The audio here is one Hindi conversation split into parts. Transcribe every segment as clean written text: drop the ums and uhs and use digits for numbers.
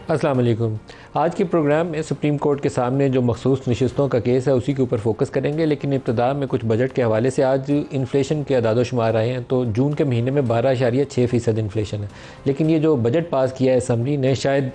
अस्सलाम वालेकुम। आज के प्रोग्राम में सुप्रीम कोर्ट के सामने जो मखसूस नशिस्तों का केस है उसी के ऊपर फोकस करेंगे, लेकिन इब्तदा में कुछ बजट के हवाले से आज इन्फ्लेशन के अदाद शुमार आए हैं तो जून के महीने में 12.6% इन्फ्लेशन है। लेकिन ये जो बजट पास किया है असम्बली ने, शायद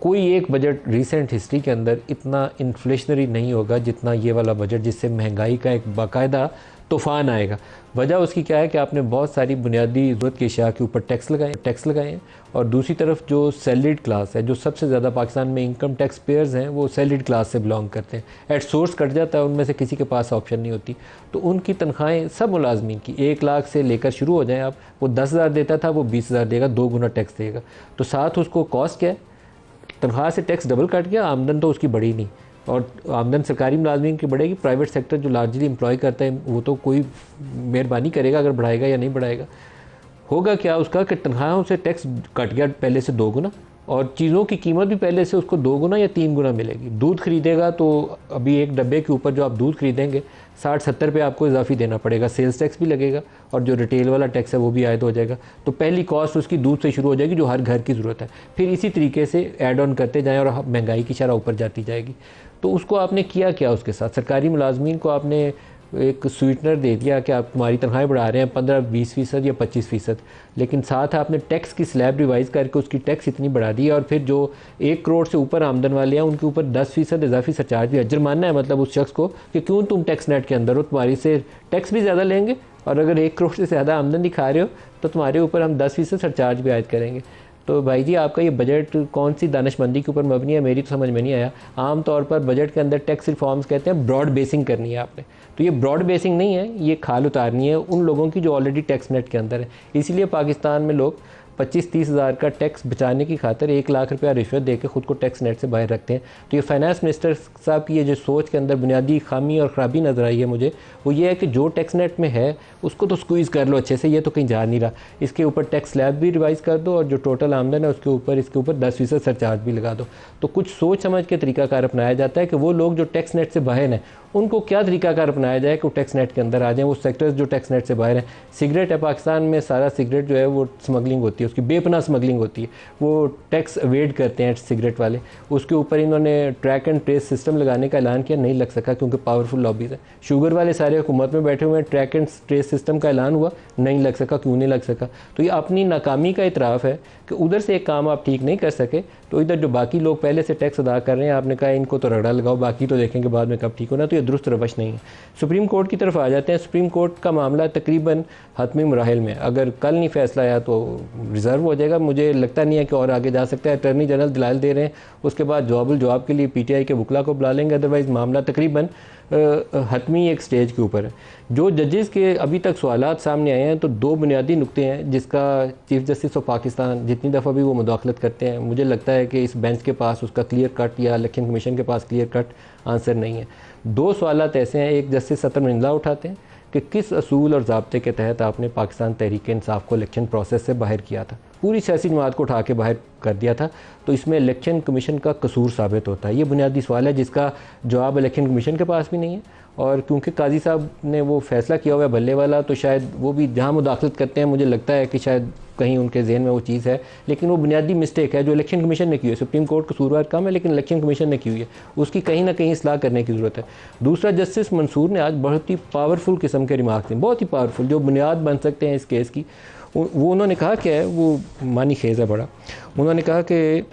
कोई एक बजट रिसेंट हिस्ट्री के अंदर इतना इन्फ्लेशनरी नहीं होगा जितना ये वाला बजट, जिससे महंगाई का एक बाकायदा तूफ़ान आएगा। वजह उसकी क्या है कि आपने बहुत सारी बुनियादी ज़रूरत की अशिया के ऊपर टैक्स लगाए हैं, और दूसरी तरफ जो सैलरीड क्लास है, जो सबसे ज़्यादा पाकिस्तान में इनकम टैक्स पेयर्स हैं, वो सैलरीड क्लास से बिलोंग करते हैं। एट सोर्स कट जाता है, उनमें से किसी के पास ऑप्शन नहीं होती, तो उनकी तनख्वाहें सब मुलाजमीन की 1 लाख से लेकर शुरू हो जाएँ आप, वो 10,000 देता था वो 20,000 देगा, 2 गुना टैक्स देगा। तो साथ उसको कॉस्ट क्या है, तनख्वाह से टैक्स डबल कट गया, आमदन तो उसकी बढ़ी नहीं। और आमदन सरकारी मुलाजमीन की बढ़ेगी, प्राइवेट सेक्टर जो लार्जली एम्प्लॉय करता है वो तो कोई मेहरबानी करेगा अगर बढ़ाएगा या नहीं बढ़ाएगा। होगा क्या उसका कि तनख्वाहों से टैक्स कट गया पहले से 2 गुना, और चीज़ों की कीमत भी पहले से उसको 2 गुना या 3 गुना मिलेगी। दूध खरीदेगा तो अभी एक डब्बे के ऊपर जो आप दूध खरीदेंगे 60-70 रुपये आपको इजाफी देना पड़ेगा, सेल्स टैक्स भी लगेगा और जो रिटेल वाला टैक्स है वो भी आयद हो जाएगा। तो पहली कॉस्ट उसकी दूध से शुरू हो जाएगी जो हर घर की ज़रूरत है, फिर इसी तरीके से ऐड ऑन करते जाएँ और महंगाई की शरह ऊपर जाती जाएगी। तो उसको आपने किया क्या उसके साथ, सरकारी मुलाजमीन को आपने एक स्वीटनर दे दिया कि आप तुम्हारी तनख्वाहें बढ़ा रहे हैं 15-20% या 25%, लेकिन साथ आपने टैक्स की स्लैब रिवाइज़ करके उसकी टैक्स इतनी बढ़ा दी है, और फिर जो 1 करोड़ से ऊपर आमदन वाले हैं उनके ऊपर 10% इजाफी सरचार्ज भी जुर्माना है, मतलब उस शख्स को कि क्यों तुम टैक्स नेट के अंदर हो, तुम्हारी से टैक्स भी ज़्यादा लेंगे, और अगर 1 करोड़ से ज़्यादा आमदन दिखा रहे हो तो तुम्हारे ऊपर हम 10% सरचार्ज भी आयद करेंगे। तो भाई जी, आपका ये बजट कौन सी दानिशमंदी के ऊपर मबनी है, मेरी तो समझ में नहीं आया। आम तौर पर बजट के अंदर टैक्स रिफॉर्म्स कहते हैं ब्रॉड बेसिंग करनी है आपने, तो ये ब्रॉड बेसिंग नहीं है, ये खाल उतारनी है उन लोगों की जो ऑलरेडी टैक्स नेट के अंदर है। इसीलिए पाकिस्तान में लोग 25-30 हज़ार का टैक्स बचाने की खातिर 1 लाख रुपया रिश्वत देकर ख़ुद को टैक्स नेट से बाहर रखते हैं। तो ये फाइनेंस मिनिस्टर साहब की ये जो सोच के अंदर बुनियादी खामी और ख़राबी नज़र आई है मुझे, वो ये है कि जो टैक्स नेट में है उसको तो स्क्वीज़ कर लो अच्छे से, ये तो कहीं जा नहीं रहा, इसके ऊपर टैक्स स्लैब भी रिवाइज़ कर दो और जो टोटल आमदन है उसके ऊपर 10% सरचार्ज भी लगा दो। तो कुछ सोच समझ के तरीकाकार अपनाया जाता है कि वो लोग जो टैक्स नेट से बाहर हैं उनको क्या तरीकाकार अपनाया जाए कि वो टैक्स नेट के अंदर आ जाएँ। वो सेक्टर्स जो टैक्स नेट से बाहर हैं, सिगरेट है, पाकिस्तान में सारा सिगरेट जो है वो स्मगलिंग होती है, उसकी बेपनाह स्मगलिंग होती है, वो टैक्स अवेड करते हैं सिगरेट वाले। उसके ऊपर इन्होंने ट्रैक एंड ट्रेस सिस्टम लगाने का ऐलान किया, नहीं लग सका क्योंकि पावरफुल लॉबीज़ है। शुगर वाले सारे हुकूमत में बैठे हुए हैं, ट्रैक एंड ट्रेस सिस्टम का ऐलान हुआ, नहीं लग सका, क्यों नहीं लग सका? तो ये अपनी नाकामी का इतराफ़ है कि उधर से एक काम आप ठीक नहीं कर सके, तो इधर जो बाकी लोग पहले से टैक्स अदा कर रहे हैं आपने कहा इनको तो रगड़ा लगाओ, बाकी तो देखेंगे बाद में कब ठीक होना। तो ये दुरुस्त रवश नहीं है। सुप्रीम कोर्ट की तरफ आ जाते हैं। सुप्रीम कोर्ट का मामला तकरीबन हतमी मराहिल में, अगर कल नहीं फैसला आया तो रिज़र्व हो जाएगा, मुझे लगता नहीं है कि और आगे जा सकता है। अटर्नी जनरल दलाल दे रहे हैं, उसके बाद जवाब के लिए PTI के वकला को बुला लेंगे, अदरवाइज़ मामला तकरीबन हतमी एक स्टेज के ऊपर है। जो जजेस के अभी तक सवालात सामने आए हैं तो 2 बुनियादी नुक्ते हैं जिसका चीफ़ जस्टिस ऑफ पाकिस्तान जितनी दफ़ा भी वो मुदाखलत करते हैं, मुझे लगता है कि इस बेंच के पास उसका क्लियर कट या इलेक्शन कमीशन के पास क्लियर कट आंसर नहीं है। 2 सवालात ऐसे हैं, एक जस्टिस सतर मिंजला उठाते हैं कि किस असूल और ज़ाब्ते के तहत आपने पाकिस्तान तहरीक इंसाफ को इलेक्शन प्रोसेस से बाहर किया था, पूरी सियासी जमात को उठा के बाहर कर दिया था, तो इसमें इलेक्शन कमीशन का कसूर साबित होता है। ये बुनियादी सवाल है जिसका जवाब इलेक्शन कमीशन के पास भी नहीं है, और क्योंकि काजी साहब ने वो फ़ैसला किया हुआ है भल्ले वाला, तो शायद वो भी जहाँ मुदाखलत करते हैं मुझे लगता है कि शायद कहीं उनके जहन में वो चीज़ है, लेकिन वो बुनियादी मिस्टेक है जो इलेक्शन कमीशन ने की है। सुप्रीम कोर्ट कसूरवार कम है, लेकिन इलेक्शन कमीशन ने की हुई है, उसकी कहीं ना कहीं इस्लाह करने की ज़रूरत है। दूसरा, जस्टिस मंसूर ने आज बहुत ही पावरफुल किस्म के रिमार्क थे, बहुत ही पावरफुल, जो बुनियाद बन सकते हैं इस केस की। वो उन्होंने कहा क्या है, वो मानी खेज़ है बड़ा। उन्होंने कहा कि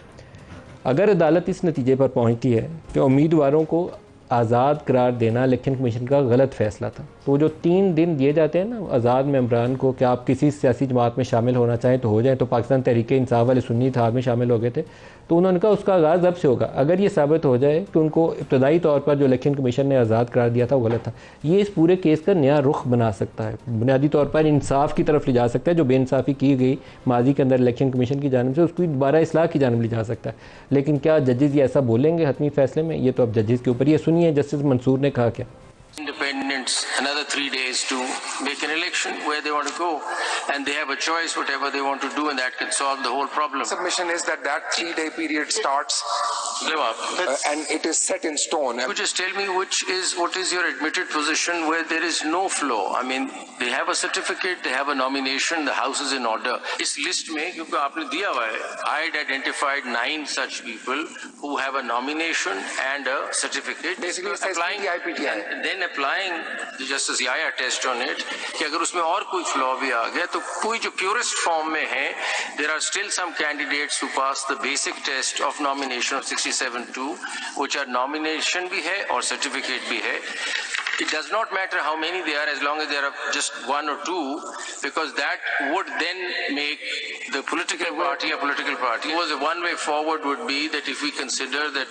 अगर अदालत इस नतीजे पर पहुंचती है कि उम्मीदवारों को आज़ाद करार देना इलेक्शन कमीशन का गलत फ़ैसला था, तो जो 3 दिन दिए जाते हैं ना आज़ाद मेंबरान को कि आप किसी सियासी जमात में शामिल होना चाहें तो हो जाएं, तो पाकिस्तान तहरीक इंसाफ वाले सुन्नी इत्तेहाद में शामिल हो गए थे, तो उन्होंने कहा उसका आगाज़ अब से होगा अगर ये साबित हो जाए कि उनको इब्तदाई तौर पर जो इलेक्शन कमीशन ने आज़ाद करार दिया था वो गलत था। ये इस पूरे केस का नया रुख बना सकता है, बुनियादी तौर पर इंसाफ की तरफ ले जा सकता है। जो बेइंसाफ़ी की गई माजी के अंदर इलेक्शन कमीशन की जानिब से, उसकी दोबारा इस्लाह की जानिब ले जा सकता है। लेकिन क्या जजेस ये ऐसा बोलेंगे हतमी फ़ैसले में, ये तो अब जजेस के ऊपर। ये सुनिए जस्टिस मंसूर ने कहा क्या। Independents another 3 days to make an election where they want to go, and they have a choice whatever they want to do, and that can solve the whole problem. Submission is that 3-day period starts and it is set in stone. You just tell me what is your admitted position where there is no flaw. I mean, they have a certificate, they have a nomination, the house is in order. इस list में क्योंकि आपने दिया हुआ है, I had identified 9 such people who have a nomination and a certificate. Basically, it says applying PTI. and then applying the Justice Yahya test on it कि अगर उसमें और कोई flaw भी आ गया तो कोई जो purest form में है, there are still some candidates who pass the basic test of nomination of 67(2), which are nomination भी है और certificate भी है. It does not matter how many they are as long as there are just 1 or 2, because that would then make the political party a political party. Was a one way forward would be that if we consider that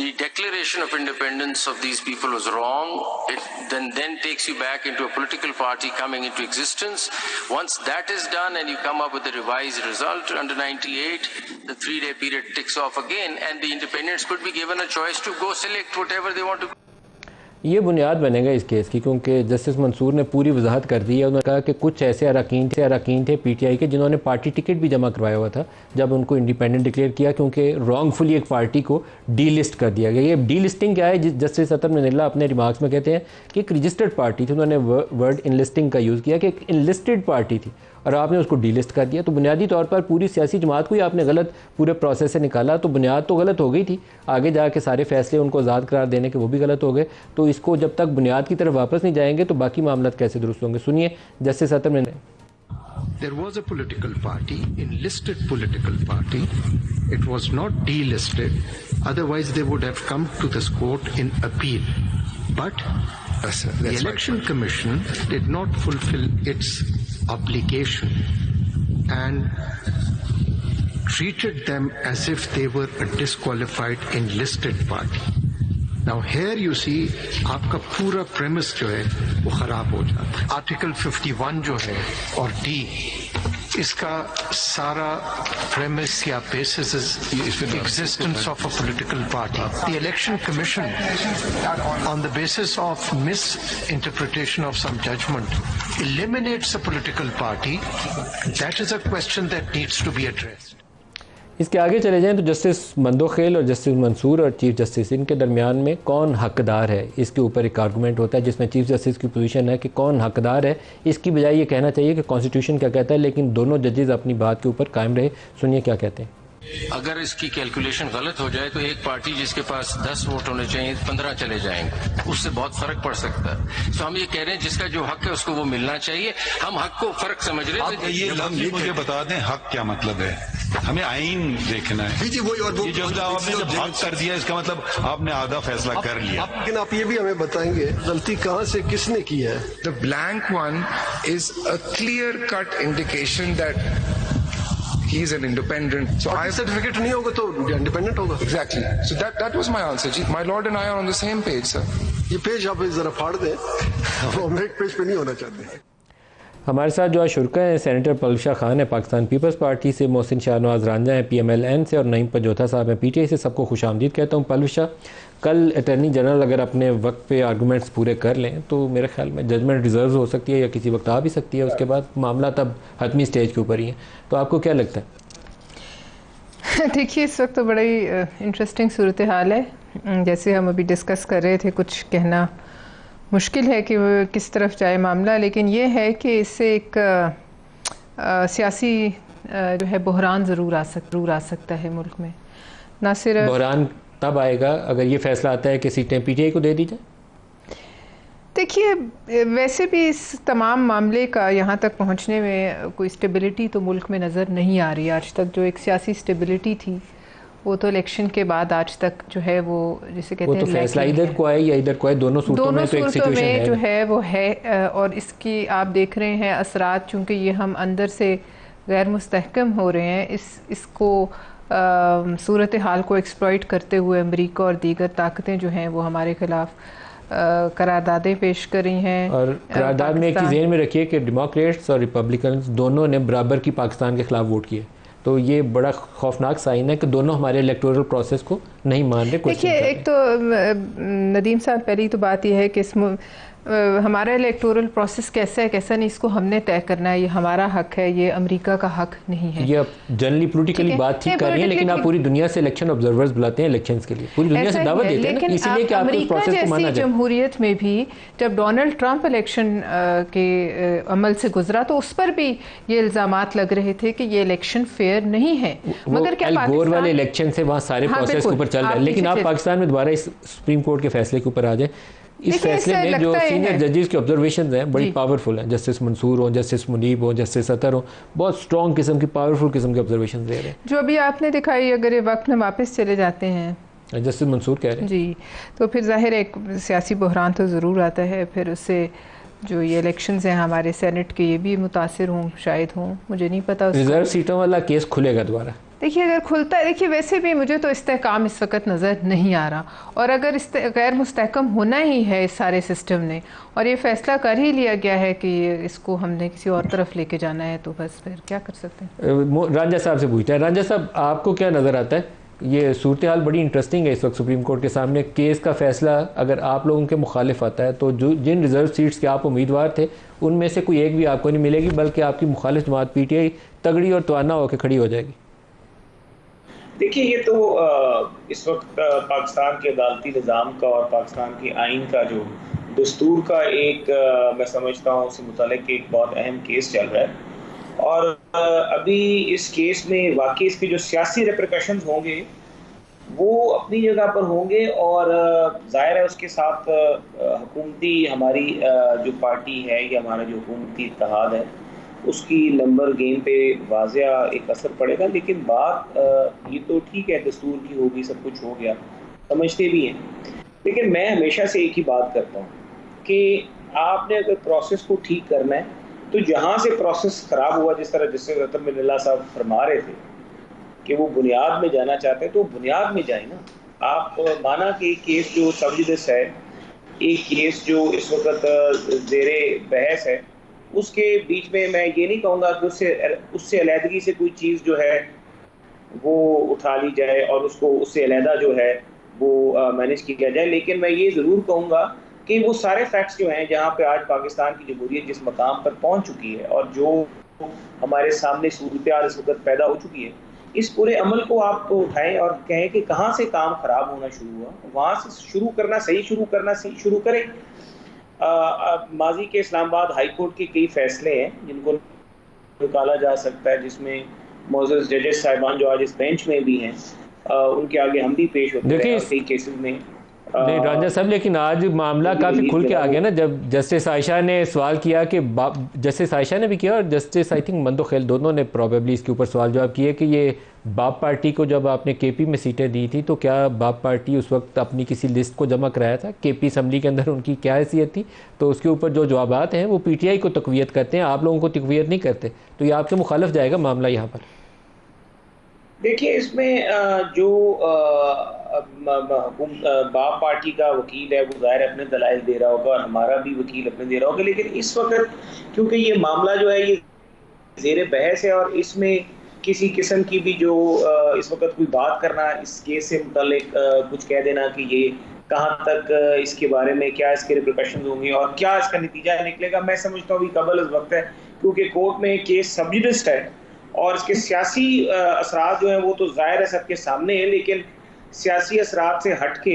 the declaration of independence of these people was wrong, it then takes you back into a political party coming into existence. Once that is done and you come up with a revised result under 98, the 3-day period ticks off again and the independents could be given a choice to go select whatever they want to. ये बुनियाद बनेगा इस केस की, क्योंकि जस्टिस मंसूर ने पूरी वजाहत कर दी है. उन्होंने कहा कि कुछ ऐसे अरकान थे पीटीआई के जिन्होंने पार्टी टिकट भी जमा करवाया हुआ था जब उनको इंडिपेंडेंट डिक्लेयर किया, क्योंकि रॉन्गफुली एक पार्टी को डी लिस्ट कर दिया गया. ये डी लिस्टिंग क्या है? जस्टिस अतर मनिल्ला अपने रिमार्क्स में कहते हैं कि एक रजिस्टर्ड पार्टी थी, उन्होंने वर्ड इनलिस्टिंग का यूज़ किया कि एक इनलिस्टेड पार्टी थी और आपने उसको डीलिस्ट कर दिया. तो बुनियादी तौर पर पूरी सियासी जमात को ही आपने गलत पूरे प्रोसेस से निकाला. तो बुनियाद तो गलत हो गई थी, आगे जाके सारे फैसले उनको आज़ाद करार देने के वो भी गलत हो गए. तो इसको जब तक बुनियाद की तरफ वापस नहीं जाएंगे तो बाकी मामला कैसे दुरुस्त होंगे? सुनिए जस्टिस अतर ने. There was a political party, enlisted political party. It was not delisted. Otherwise, they would have come to this court in appeal. But the Election Commission did not fulfill its obligation and treated them as if they were a disqualified enlisted party. Now here you see आपका पूरा premise जो है वो खराब हो जाता है. Article 51 जो है और D, इसका सारा premise या basis is existence of a political party. The Election Commission, on the basis of misinterpretation of some judgment, eliminates a political party. That is a question that needs to be addressed. इसके आगे चले जाएं तो जस्टिस मंदोखेल और जस्टिस मंसूर और चीफ जस्टिस, इनके दरमियान में कौन हकदार है, इसके ऊपर एक आर्गूमेंट होता है जिसमें चीफ जस्टिस की पोजीशन है कि कौन हकदार है. इसकी बजाय ये कहना चाहिए कि कॉन्स्टिट्यूशन क्या कहता है, लेकिन दोनों जजेस अपनी बात के ऊपर कायम रहे. सुनिए क्या कहते हैं. अगर इसकी कैलकुलेशन गलत हो जाए तो एक पार्टी जिसके पास 10 वोट होने चाहिए 15 चले जाएंगे, उससे बहुत फर्क पड़ सकता है. तो हम ये कह रहे हैं जिसका जो हक है उसको वो मिलना चाहिए. हम हक को फर्क समझ रहे हैं. ये लफ्ज़ मुझे बता दें हक क्या मतलब है. हमें आईन देखना है. जी वही. और ये जो आपने जब हक कर दिया इसका मतलब आपने आधा फैसला कर लिया. लेकिन आप ये भी हमें बताएंगे गलती कहाँ से किसने की है. The blank one is a clear-cut indication that he is an independent. So I certificate नहीं होगा तो इंडिपेंडेंट होगा. exactly. So that was my answer. जी, my lord and I are on the same page, sir. ये पेज आप जरा फाड़ दें, हम एक पेज पे नहीं होना चाहते. हमारे साथ जो आज शुरका हैं सेनेटर पलवशा खान है पाकिस्तान पीपल्स पार्टी से, मोहसिन शाहनवाज रांझा हैं PMLN से और नईम पंजोथा साहब हैं PTI से. सबको खुशामदीद कहता हूँ. पलवशा, कल अटर्नी जनरल अगर अपने वक्त पे आर्गूमेंट्स पूरे कर लें तो मेरे ख्याल में जजमेंट रिजर्व हो सकती है या किसी वक्त आ भी सकती है. उसके बाद मामला तब हतमी स्टेज के ऊपर ही है. तो आपको क्या लगता है? देखिए, इस वक्त तो बड़ी इंटरेस्टिंग सूरत हाल है. जैसे हम अभी डिस्कस कर रहे थे, कुछ कहना मुश्किल है कि किस तरफ जाए मामला, लेकिन ये है कि इससे एक सियासी जो है बहरान ज़रूर आ सकता है मुल्क में. ना सिर्फ बहरान तब आएगा अगर ये फैसला आता है कि सीटें PTI को दे दी जाए. देखिए, वैसे भी इस तमाम मामले का यहाँ तक पहुँचने में कोई स्टेबिलिटी तो मुल्क में नज़र नहीं आ रही. आज तक जो एक सियासी स्टेबिलिटी थी वो तो इलेक्शन के बाद आज तक जो है वो जिसे कहते हैं वो तो फैसला इधर को आए या इधर को आए, दोनों सूरतों में तो एक सिचुएशन है जो है वो है. और इसकी आप देख रहे हैं असरात, चूँकि ये हम अंदर से गैर मुस्तहकम हो रहे हैं, इसको सूरत हाल को एक्सप्लॉइट करते हुए अमेरिका और दीगर ताकतें जो हैं वो हमारे खिलाफ करारदादें पेश कर रही हैं. और करारदाद में एक चीज़ ज़हन में रखिए कि डेमोक्रेट्स और रिपब्लिकन्स दोनों ने बराबर की पाकिस्तान के ख़िलाफ़ वोट किए. तो ये बड़ा खौफनाक साइन है कि दोनों हमारे इलेक्टोरल प्रोसेस को नहीं मान रहे। देखिए, एक तो नदीम साहब, पहली तो बात यह है कि हमारा इलेक्टोरल प्रोसेस कैसा है कैसा नहीं, इसको हमने तय करना है। ये हमारा हक है, ये अमेरिका का हक नहीं है। ये जनरली पॉलिटिकली बात ठीक कर रही है, लेकिन आप पूरी दुनिया से इलेक्शन ऑब्जर्वर्स बुलाते हैं इलेक्शंस के लिए, पूरी दुनिया से दावत देते हैं, इसलिए कि आपको प्रोसेस को माना जाए। जमहूरियत में भी जब डोनाल्ड ट्रंप इलेक्शन के अमल से गुजरा तो उस पर भी ये इल्जामात लग रहे थे कि ये इलेक्शन फेयर नहीं है। मगर क्या अल गोर वाले इलेक्शन से वहाँ सारे प्रोसेस के ऊपर चल रहा है, लेकिन आप पाकिस्तान में दोबारा इस सुप्रीम कोर्ट के फैसले के ऊपर आ जाए। इस फैसले में जो सीनियर जजेस के ऑब्जर्वेशन हैं बड़ी पावरफुल हैं, जस्टिस मंसूर हो, जस्टिस मुनीब हो, जस्टिस अतर हो, बहुत स्ट्रॉन्ग किस्म की पावरफुल किस्म के ऑब्जर्वेशन दे रहे हैं। जो अभी आपने दिखाई, अगर ये वक्त में वापस चले जाते हैं, जस्टिस मंसूर कह रहे हैं जी, तो फिर जाहिर एक सियासी बहरान तो ज़रूर आता है। फिर उससे जो ये इलेक्शंस हैं हमारे सेनेट के, ये भी मुतासिर हों, शायद हों, मुझे नहीं पता। रिजर्व सीटों वाला केस खुलेगा दोबारा। देखिए, अगर खुलता है, देखिए वैसे भी मुझे तो इस्तेहकाम इस वक्त नज़र नहीं आ रहा, और अगर गैर मुस्तहकम होना ही है इस सारे सिस्टम ने, और ये फ़ैसला कर ही लिया गया है कि इसको हमने किसी और तरफ लेके जाना है, तो बस फिर क्या कर सकते हैं। रांझा साहब से पूछता है, रांझा साहब आपको क्या नज़र आता है? ये सूरत हाल बड़ी इंटरेस्टिंग है इस वक्त सुप्रीम कोर्ट के सामने। केस का फैसला अगर आप लोगों के मुखालिफ आता है तो जो जिन रिजर्व सीट्स के आप उम्मीदवार थे उनमें से कोई एक भी आपको नहीं मिलेगी, बल्कि आपकी मुखालिफ जमात PTI तगड़ी और तवाना होकर खड़ी हो जाएगी। देखिए, ये तो इस वक्त पाकिस्तान के अदालती निज़ाम का और पाकिस्तान के आइन का, जो दस्तूर का एक मैं समझता हूँ उससे मुतालिक एक बहुत अहम केस चल रहा है, और अभी इस केस में वाकई इसके जो सियासी रिपरकशंस होंगे वो अपनी जगह पर होंगे, और जाहिर है उसके साथ हुकूमती हमारी जो पार्टी है या हमारा जो हुकूमती इत्तेहाद है उसकी नंबर गेम पे वाज़िया एक असर पड़ेगा। लेकिन बात ये तो ठीक है, दस्तूर की होगी, सब कुछ हो गया, समझते भी हैं, लेकिन मैं हमेशा से एक ही बात करता हूँ कि आपने अगर प्रोसेस को ठीक करना है तो जहाँ से प्रोसेस ख़राब हुआ, जिस तरह जस्टिस अतर मिनल्ला साहब फरमा रहे थे कि वो बुनियाद में जाना चाहते हैं, तो बुनियाद में जाए ना। आप माना कि एक केस जो सबजुडिस है, एक केस जो इस वक्त ज़ेरे बहस है, उसके बीच में मैं ये नहीं कहूँगा कि उससे अलहदगी से कोई चीज़ जो है वो उठा ली जाए और उसको उससे अलहदा जो है वो मैनेज किया जाए, लेकिन मैं ये ज़रूर कहूँगा कि वो सारे फैक्ट्स जो हैं जहाँ पे आज पाकिस्तान की जमहूरियत जिस मकाम पर पहुँच चुकी है और जो हमारे सामने सूरत-ए-हाल इस वक्त पैदा हो चुकी है, इस पूरे अमल को आप उठाएं और कहें कि कहाँ से काम ख़राब होना शुरू हुआ, वहाँ से शुरू करना, सही शुरू करें। माजी के इस्लामाबाद हाई कोर्ट के कई फैसले हैं जिनको निकाला जा सकता है, जिसमें मौजूद जजेस साहिबान जो आज इस बेंच में भी हैं, उनके आगे हम भी पेश होते हैं कई केसेस में। नहीं रांझा साहब, लेकिन आज मामला काफ़ी खुल के आ गया ना, जब जस्टिस आयशा ने सवाल किया कि जस्टिस आयशा ने भी किया और जस्टिस आई थिंक मंदोखेल दोनों ने प्रॉबेबली इसके ऊपर सवाल जवाब किए कि ये बाप पार्टी को जब आपने KP में सीटें दी थी तो क्या बाप पार्टी उस वक्त अपनी किसी लिस्ट को जमा कराया था, KP असम्बली के अंदर उनकी क्या हैसियत थी? तो उसके ऊपर जो जवाबात हैं वो PTI को तक़वियत करते हैं, आप लोगों को तक़वियत नहीं करते, तो ये आपके मुखालिफ जाएगा मामला यहाँ पर। देखिए, इसमें जो बाप पार्टी का वकील है वो ज़ाहिर अपने दलाइल दे रहा होगा और हमारा भी वकील अपने दे रहा होगा, लेकिन इस वक्त क्योंकि ये मामला जो है ये ज़ेरे बहस है और इसमें किसी किस्म की भी जो इस वक्त कोई बात करना, इस केस से मुताल्लिक कुछ कह देना कि ये कहाँ तक इसके बारे में क्या इसके रिपरकशंस होंगे और क्या इसका नतीजा निकलेगा, मैं समझता हूँ कबल इस वक्त है, क्योंकि कोर्ट में केस सबजुडिस है और इसके सियासी असरात जो हैं वो तो ज़ाहिर है सबके सामने है, लेकिन सियासी असरात से हट के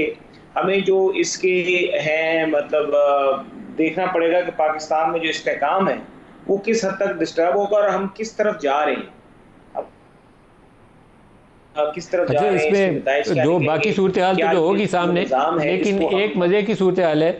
हमें जो इसके हैं मतलब देखना पड़ेगा कि पाकिस्तान में जो इस्तेहकाम है वो किस हद तक डिस्टर्ब होगा और हम किस तरफ जा रहे हैं, किस तरफ जा रहे हैं। इसमें जो बाकी सूरत हाल तो जो होगी सामने, लेकिन एक मज़े की सूरत हाल है,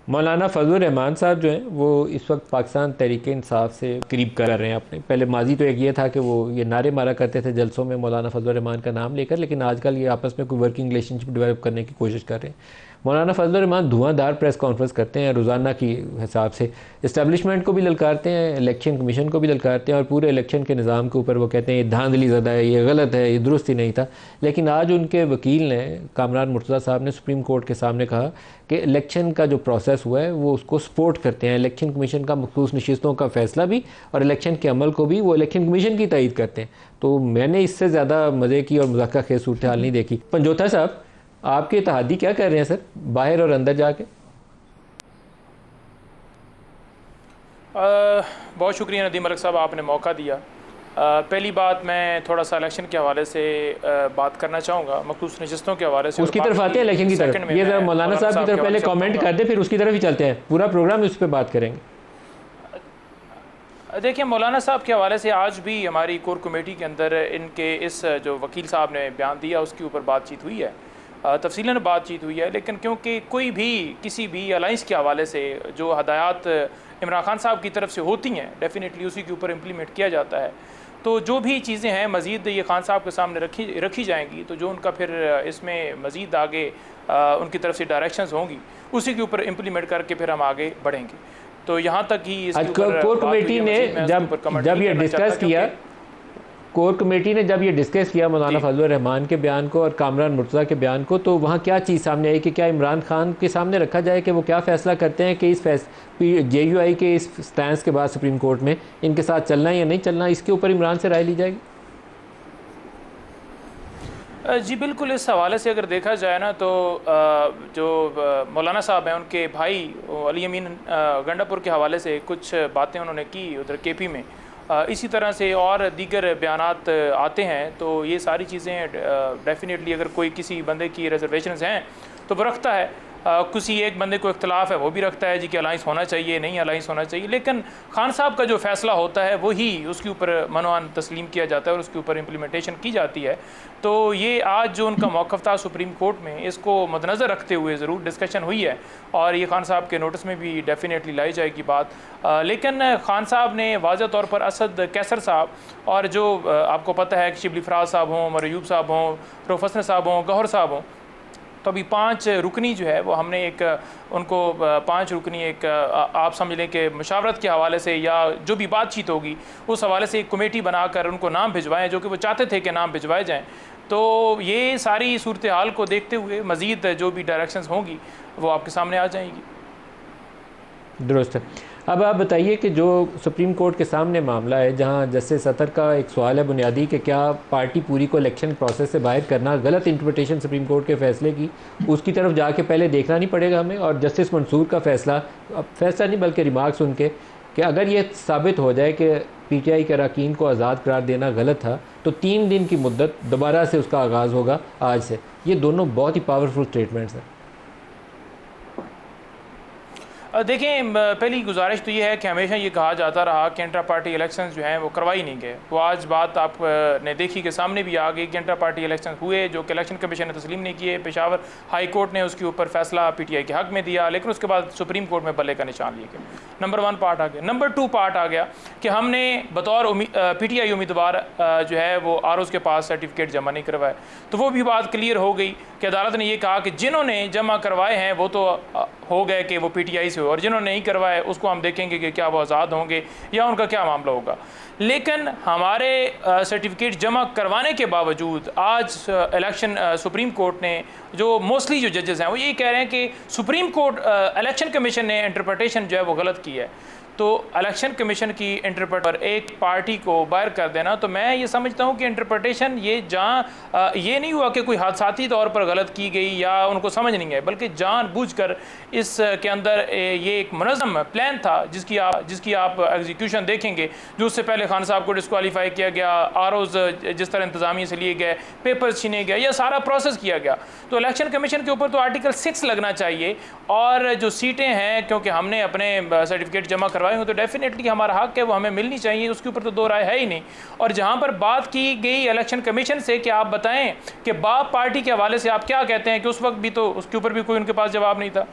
मौलाना फजल रहमान साहब जो हैं वो इस वक्त पाकिस्तान तहरीक इंसाफ से करीब कर रहे हैं अपने। पहले माजी तो एक ये था कि वो ये नारे मारा करते थे जलसों में मौलाना फजल रहमान का नाम लेकर, लेकिन आजकल ये आपस में कोई वर्किंग रिलेशनशिप डेवलप करने की कोशिश कर रहे हैं। मौलाना फजल रहमान धुआंधार प्रेस कॉन्फ्रेंस करते हैं रोज़ाना की हिसाब से, इस्टेब्लिशमेंट को भी ललकारते हैं, इलेक्शन कमीशन को भी ललकारते हैं और पूरे इलेक्शन के निज़ाम के ऊपर वो कहते हैं ये धांधली ज़दा है, ये गलत है, ये दुरुस्त ही नहीं था। लेकिन आज उनके वकील ने कामरान मुर्तज़ा साहब ने सुप्रीम कोर्ट के सामने कहा कि इलेक्शन का जो प्रोसेस हुआ है वो उसको सपोर्ट करते हैं, इलेक्शन कमीशन का मखसूस नशिस्तों का फ़ैसला भी और इलेक्शन के अमल को भी वो इलेक्शन कमीशन की तायीद करते हैं। तो मैंने इससे ज़्यादा मज़े की और मज़ाक़ा खेज़ सूरत हाल नहीं देखी। पंजोथा साहब, आपके इत्तेहादी क्या कर रहे हैं सर बाहर और अंदर जाके? बहुत शुक्रिया नदीम मलिक साहब, आपने मौका दिया। पहली बात मैं थोड़ा सा इलेक्शन के हवाले से बात करना चाहूँगा, मखसूस नशस्तों के हवाले से। उसकी तरफ आते हैं इलेक्शन की तरफ। ये जरा मौलाना साहब की तरफ पहले कमेंट कर दे, फिर उसकी तरफ ही चलते हैं। पूरा प्रोग्राम उस पर बात करेंगे। देखिए, मौलाना साहब के हवाले से आज भी हमारी कोर कमेटी के अंदर इनके इस जो वकील साहब ने बयान दिया उसके ऊपर बातचीत हुई है, तफसीलन बातचीत हुई है। लेकिन क्योंकि कोई भी किसी भी अलाइंस के हवाले से जो हदायत इमरान खान साहब की तरफ से होती हैं डेफिनेटली उसी के ऊपर इम्प्लीमेंट किया जाता है। तो जो भी चीज़ें हैं मज़ीद ये खान साहब के सामने रखी जाएंगी, तो जो उनका फिर इसमें मज़ीद आगे उनकी तरफ से डायरेक्शंस होंगी उसी के ऊपर इम्प्लीमेंट करके फिर हम आगे बढ़ेंगे। तो यहाँ तक ही कोर कमेटी ने जब ये डिस्कस किया, कोर कमेटी ने जब ये डिस्कस किया मौलाना फजलुर रहमान के बयान को और कामरान मुर्तज़ा के बयान को, तो वहाँ क्या चीज़ सामने आई कि क्या इमरान खान के सामने रखा जाए कि वो क्या फ़ैसला करते हैं कि इस JUI के इस स्टैंस के बाद सुप्रीम कोर्ट में इनके साथ चलना या नहीं चलना, इसके ऊपर इमरान से राय ली जाएगी? जी बिल्कुल, इस हवाले से अगर देखा जाए ना तो जो मौलाना साहब हैं उनके भाई अली अमीन गंडापुर के हवाले से कुछ बातें उन्होंने की उधर KP में, इसी तरह से और दीगर बयानात आते हैं। तो ये सारी चीज़ें डेफिनेटली अगर कोई किसी बंदे की रिजर्वेशंस हैं तो वो रखता है, किसी एक बंदे को इख्तलाफ है वो भी रखता है जी कि अलाइंस होना चाहिए नहीं अलाइंस होना चाहिए। लेकिन खान साहब का जो फ़ैसला होता है वही उसके ऊपर मनवान तस्लीम किया जाता है और उसके ऊपर इम्प्लीमेंटेशन की जाती है। तो ये आज जो उनका मौक़िफ़ था सुप्रीम कोर्ट में, इसको मद्देनज़र रखते हुए ज़रूर डिस्कशन हुई है और ये खान साहब के नोटिस में भी डेफिनेटली लाई जाएगी बात। लेकिन खान साहब ने वाज़ह तौर पर असद कैसर साहब और जो आपको पता है कि शिबली फराज साहब हों, मरयूब साहब हों, रोफसन साहब हों, गौहर साहब हों, तो अभी 5 रुकनी जो है वो हमने एक उनको 5 रुकनी एक आप समझ लें कि मुशावरत के हवाले से या जो भी बातचीत होगी उस हवाले से एक कमेटी बनाकर उनको नाम भिजवाएं जो कि वो चाहते थे कि नाम भिजवाए जाएं। तो ये सारी सूरत हाल को देखते हुए मज़ीद जो भी डायरेक्शंस होंगी वो आपके सामने आ जाएंगी। दुरुस्त है। अब आप बताइए कि जो सुप्रीम कोर्ट के सामने मामला है जहां जस्टिस सतर का एक सवाल है बुनियादी कि क्या पार्टी पूरी को इलेक्शन प्रोसेस से बाहर करना गलत इंटरप्रिटेशन सुप्रीम कोर्ट के फ़ैसले की, उसकी तरफ जाके पहले देखना नहीं पड़ेगा हमें? और जस्टिस मंसूर का फ़ैसला नहीं बल्कि रिमार्क्स उनके कि अगर ये साबित हो जाए कि PTI के अरकान को आज़ाद करार देना गलत था तो 3 दिन की मुद्दत दोबारा से उसका आगाज़ होगा आज से। ये दोनों बहुत ही पावरफुल स्टेटमेंट्स हैं। देखें, पहली गुजारिश तो ये है कि हमेशा ये कहा जाता रहा कि इंटर पार्टी इलेक्शंस जो हैं वो करवाई नहीं गए। तो आज बात आपने देखी कि सामने भी आ गई कि इंटर पार्टी इलेक्शन हुए जो कि इलेक्शन कमीशन ने तस्लीम नहीं किए। पेशावर हाई कोर्ट ने उसके ऊपर फैसला PTI के हक़ में दिया, लेकिन उसके बाद सुप्रीम कोर्ट में बल्ले का निशान लिए गए। नंबर 1 पार्ट आ गया। नंबर 2 पार्ट आ गया कि हमने बतौर PTI उम्मीदवार जो है वो ROs के पास सर्टिफिकेट जमा नहीं करवाए। तो वो भी बात क्लियर हो गई कि अदालत ने ये कहा कि जिन्होंने जमा करवाए हैं वो तो हो गए कि वो PTI से हो, और जिन्होंने नहीं करवाए उसको हम देखेंगे कि क्या वो आज़ाद होंगे या उनका क्या मामला होगा। लेकिन हमारे सर्टिफिकेट जमा करवाने के बावजूद आज इलेक्शन सुप्रीम कोर्ट ने जो मोस्टली जो जजेस हैं वो ये कह रहे हैं कि सुप्रीम कोर्ट इलेक्शन कमीशन ने इंटरप्रिटेशन जो है वो गलत की है। तो इलेक्शन कमीशन की इंटरप्रेट पर एक पार्टी को बाहर कर देना, तो मैं ये समझता हूँ कि इंटरप्रिटेशन ये ये नहीं हुआ कि कोई हादसाती तौर पर गलत की गई या उनको समझ नहीं है, बल्कि जानबूझकर इसके अंदर ये एक मुनज़्ज़म प्लान था जिसकी आप एग्जीक्यूशन देखेंगे। जो उससे पहले खान साहब को डिस्क्वालीफाई किया गया, ROs जिस तरह इंतज़ामिया से लिए गए, पेपर्स छीने गए, यह सारा प्रोसेस किया गया। तो इलेक्शन कमीशन के ऊपर तो आर्टिकल 6 लगना चाहिए। और जो सीटें हैं क्योंकि हमने अपने सर्टिफिकेट जमा करवाए हो तो डेफिनेटली हमारा हक है वो हमें मिलनी चाहिए, उसके ऊपर तो दो राय है ही नहीं। और जहाँ पर बात की गई इलेक्शन कमीशन से कि आप बताएं कि बाप पार्टी के हवाले से आप क्या कहते हैं कि उस वक्त भी तो उसके ऊपर भी कोई उनके पास जवाब नहीं था।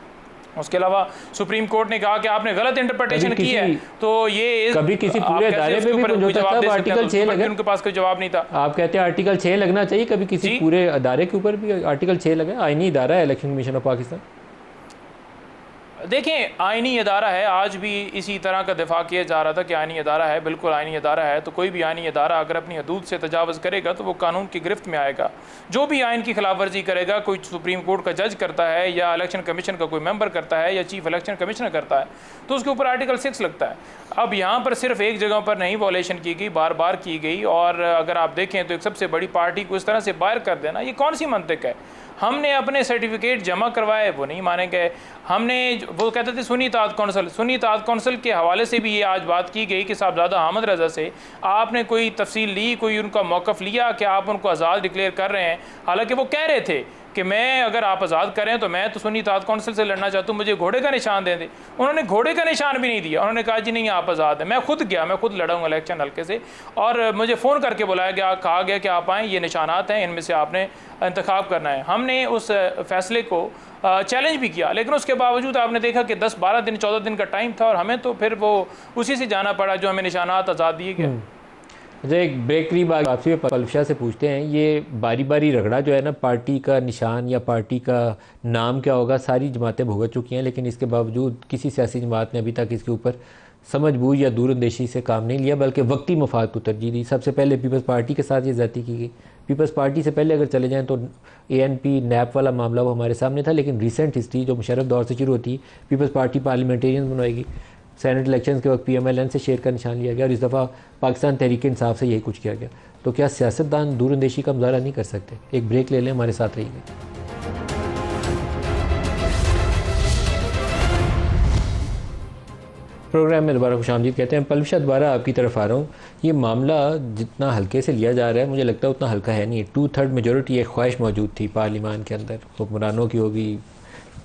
उसके अलावा सुप्रीम कोर्ट ने कहा कि आपने गलत इंटरप्रिटेशन की है, तो ये कभी किसी पूरे दायरे पे भी आर्टिकल 6 लगे, उनके पास कोई जवाब नहीं था। आप कहते हैं आर्टिकल 6 लगना चाहिए, कभी किसी पूरे अदारे के ऊपर भी आर्टिकल 6 लगे? आईनी इदारा है इलेक्शन कमीशन ऑफ पाकिस्तान। देखें, आईनी अदारा है, आज भी इसी तरह का दिफा किया जा रहा था कि आईनी अदारा है, बिल्कुल आईनी अदारा है। तो कोई भी आईनी अदारा अगर अपनी हदूद से तजावज़ करेगा तो वो कानून की गिरफ्त में आएगा। जो भी आइन की खिलाफ वर्जी करेगा, कोई सुप्रीम कोर्ट का जज करता है या इलेक्शन कमीशन का कोई मेंबर करता है या चीफ इलेक्शन कमिश्नर करता है, तो उसके ऊपर आर्टिकल 6 लगता है। अब यहाँ पर सिर्फ एक जगह पर नहीं वॉलेशन की गई, बार बार की गई। और अगर आप देखें तो एक सबसे बड़ी पार्टी को इस तरह से बाहर कर देना, ये कौन सी मंतिक है? हमने अपने सर्टिफिकेट जमा करवाए, वो नहीं माने गए। हमने वो कहते थे सुन्नी इत्तेहाद कौंसिल के हवाले से भी ये आज बात की गई कि साहबजादा अहमद रज़ा से आपने कोई तफसील ली, कोई उनका मौक़िफ़ लिया कि आप उनको आज़ाद डिक्लेयर कर रहे हैं। हालांकि वो कह रहे थे कि मैं अगर आप आज़ाद करें तो मैं तो सुन्नी इत्तेहाद कौंसिल से लड़ना चाहता हूँ, मुझे घोड़े का निशान दे दें। उन्होंने घोड़े का निशान भी नहीं दिया, उन्होंने कहा जी नहीं आप आज़ाद हैं। मैं खुद गया, मैं खुद लड़ा हूँ इलेक्शन हल्के से, और मुझे फ़ोन करके बुलाया गया, कहा गया कि आप आएँ, ये निशानात हैं, इनमें से आपने इंतखाब करना है। हमने उस फैसले को चैलेंज भी किया, लेकिन उसके बावजूद आपने देखा कि 10, 12 दिन, 14 दिन का टाइम था और हमें तो फिर वो उसी से जाना पड़ा जो हमें निशानात आज़ाद दिए गए। अच्छा, एक ब्रेक करीब आपसे पलफशाह से पूछते हैं, ये बारी बारी रगड़ा जो है ना, पार्टी का निशान या पार्टी का नाम क्या होगा, सारी जमातें भुगत चुकी हैं, लेकिन इसके बावजूद किसी सियासी जमात ने अभी तक इसके ऊपर समझबूझ या दूरअंदेशी से काम नहीं लिया, बल्कि वक्ती मफाद को तरजीह दी। सबसे पहले पीपल्स पार्टी के साथ ये ज़्यादती की गई। पीपल्स पार्टी से पहले अगर चले जाएँ तो ANP नैप वाला मामला वो हमारे सामने था, लेकिन रिसेंट हिस्ट्री जो मुशर्रफ दौर से शुरू होती है, पीपल्स पार्टी पार्लियामेंटेरियन बनवाएगी, सेनेट इलेक्शंस के वक्त PMLN से शेयर का निशान लिया गया, और इस दफ़ा पाकिस्तान तहरीक इंसाफ से यही कुछ किया गया। तो क्या सियासतदान दूरअंदेशी का मुजाहरा नहीं कर सकते? एक ब्रेक ले लें, हमारे साथ रहिए। प्रोग्राम में दोबारा खुशामदीद कहते हैं। पलफशाह, दोबारा आपकी तरफ आ रहा हूँ। ये मामला जितना हल्के से लिया जा रहा है, मुझे लगता है उतना हल्का है नहीं। 2/3 मेजोरिटी एक ख्वाहिश मौजूद थी पार्लियामान के अंदर, हुक्मरानों की होगी,